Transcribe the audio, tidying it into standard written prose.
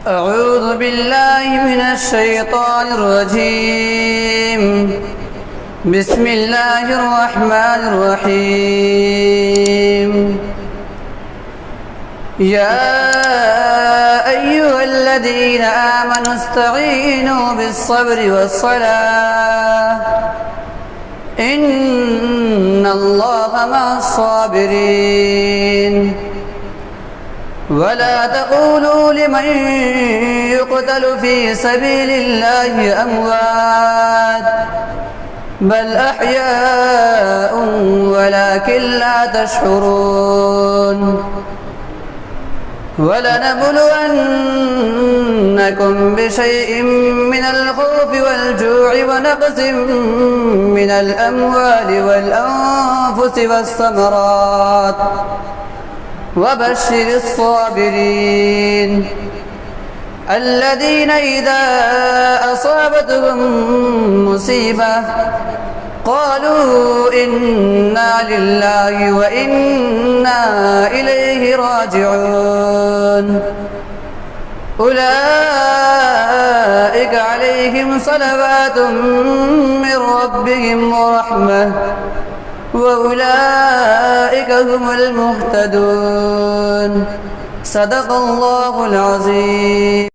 أعوذ بالله من الشيطان الرجيم. بسم الله الرحمن الرحيم. يا أيها الذين آمنوا استعينوا بالصبر والصلاة إن الله مع الصابرين. ولا تقولوا لمن يقتل في سبيل الله أموات بل أحياء ولكن لا تشعرون. ولنبلونكم بشيء من الخوف والجوع ونقص من الأموال والأنفس والثمرات وبشر الصابرين الذين إذا أصابتهم مصيبة قالوا إنا لله وإنا إليه راجعون. أولئك عليهم صلوات من ربهم ورحمة وأولئك هم المهتدون. صدق الله العظيم.